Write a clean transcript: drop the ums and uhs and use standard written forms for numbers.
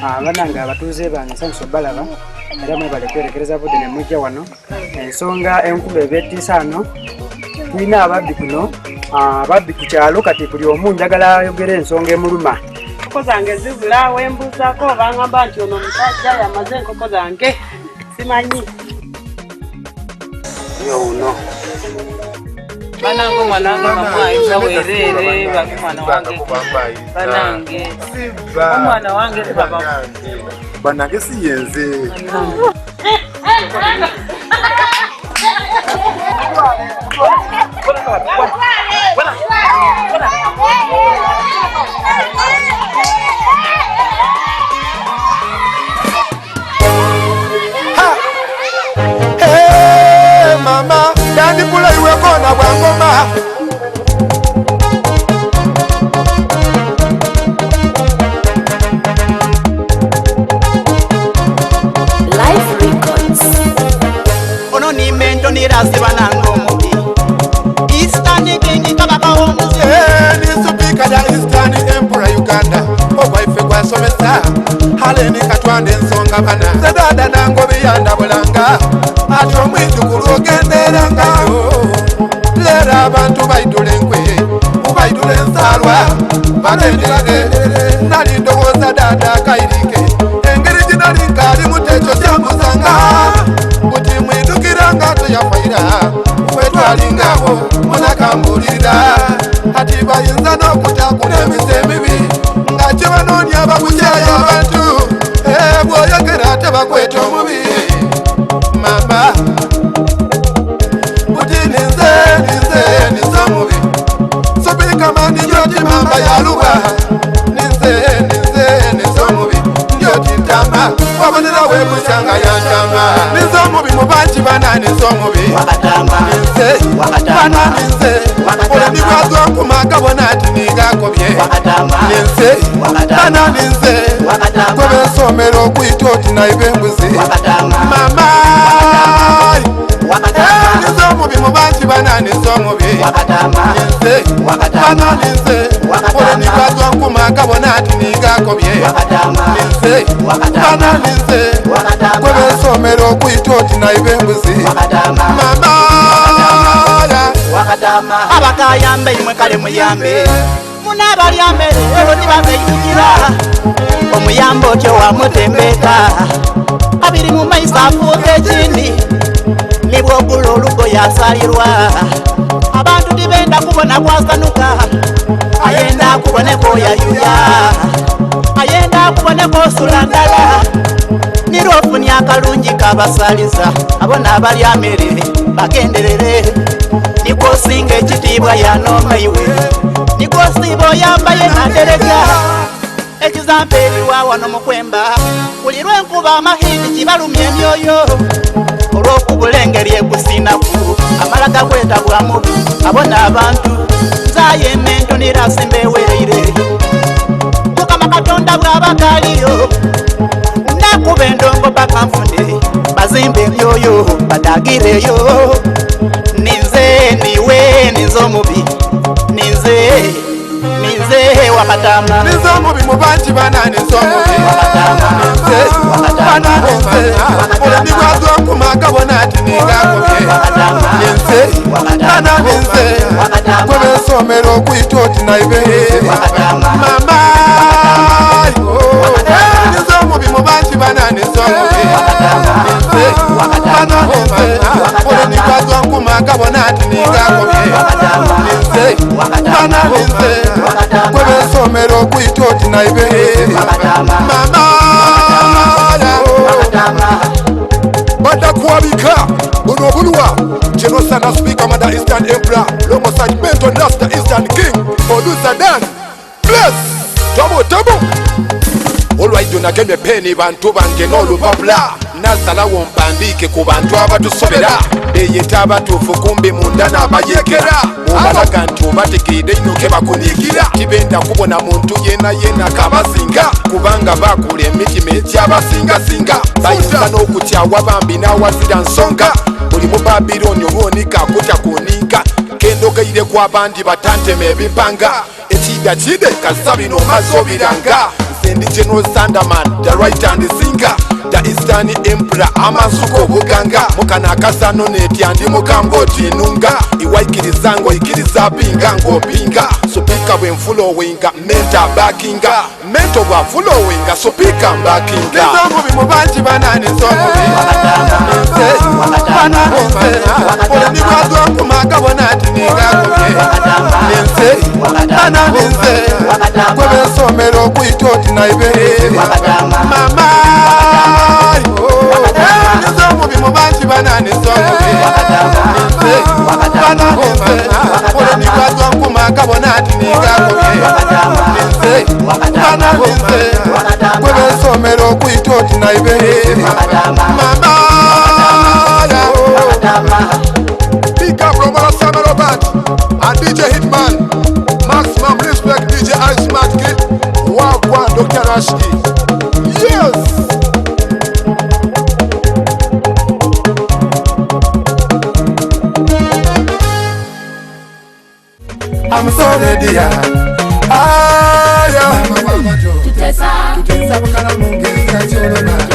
bananga abatuuze bange nsanyusa balaba era mwebale kwerekereza budde ne mujja wano ensonga enkulu ebeetiisa ano tulina ababbi kuno ababbi ku kyalo kati buli omu njagala ayogera ensonga emuluma enkoko zange zibula wembuuzaako bangamba nti ono omusajja yamaze enkoko zange simanyi uno banange omwanange mamwayiza wereere mwana wange banange omwana wange baba banange si yenze mama dandi pula iwe kona bwangoma Life Records. Ono ni mento ni rasi banango mubi Eastern King kabaka omuzi ni supika ya Eastern Emperor Uganda obwaife gwasomesa haleni katwande ensonga bana sedada nango biyanda bulanga ate omwijukulu ogenderanga lera abantu baidula enkwe ubaidula ensalwa bagenderage nali ndowooza dada akayirike engeri ginali nkaali mutekyo kyamusanga buti mwidukiranga teyafaira wetwalingabo munakambulirira ati bayinza n'okutakuna emise emibi nga kye banoonya bakukyayo abantu bw'oyogera tebakweta omubi mama buti ninze omubi supika mani njoti mamba yaluba ninze omubi njoti ntama wabonera webusyanga yantama ninze omubi mubanki bana ninze omubi ninze olemi bwazwa nkumaga bona ati ningakobye ninze kwebensomera okuyita oti naibe embuzi mama ninze omubi mubanki bana ninze omubi ninze olemi bwazwa nkumaga bona ati ningakobye ninze kwebensomera okuyita oti naibe embuzi mama abakayambe imwe kale muyambe munabalyambere ero nibabeidukira omuyambe otyo wamutembeka abiri mu maiso afuuka ekindi nibwogula olugo yasalirwa abantu tibenda kubona kwasanuka ayenda kuboneka oyayuya ayenda kuboneka osula ndala nirofuni akalungi kabasaliza abona abalyamere bagenderere nikosinga ekitiibwa yanomaiwe nikosiiba oyambaye natereka ekizampa eriwa wano mukwemba buli lwenkuba amahindi kibalumya emyoyo olw'okubula engeri ekusinaku amala gakwetabwa mubi abona abantu nzaye emento nirasimba ewereire mukama katonda bw'abakaliyo nakuba endongo bakanfune bazimba ebyoyo badagireyo ninze niwe ninze omubi ninze wakatama ninze omubi mubanki bana ninze omubi olemi bwazwa nkumaga bona ati ningakobye ninze kwebensomera okuyita oti naibe mama ninze omubi mubanki bana ninze omubi olemi bwazwa nkumaga bona ati ningakobye ninze kwebensomera okuyita oti naibe mama badakuwabika buno obulwa genosana speaker mother Eastern Emperor longoside mentor Rasta Eastern King producer Dan bless tobo olwaijo nagemye peni bantu bange n'olupapula nasalawo mpandike ku bantu abatusobera eyeta abatuufu kumbi munda n'abayekera obalaga nti obategeire ino ke bakuniigira tibenda kubona muntu yena kabasinga kubanga bakula emitima ekyabasingasinga bayinza n'okutyawa bambi n'awazira nsonga buli mu Babiloni olwonika akutakuninga kendogeire ku abandi batantema ebipanga ekida kide kasabino masobiranga nze ndi General Sanderman, the right hand singer, the Eastern Emperor, amasuko buganga mukana akasano netya ndi mukangoti nunga iwaikirizango ikiriza pinga ngopinga so pika bwe mfulowinga menta backinga mento bwa flowinga so pika backinga nizango bimubanji banani songo ole ni bwazo kumaga bonati ningaruke nense banani nse kwebe somero kuitoti na ibe mama nizango bimubanji banani songo ole ni bwazo kumaga bonati ningaruke nense banani nse kwebe somero kuitoti na ibe mama Big up Romola Samaro Band and DJ Hitman. Maximum respect DJ Ice Kid. Wagwan Dr. Rashki. Yes! I'm so ready, yeah. Ah, yeah. Tutesa, tutesa, wakana mungi, kachorona.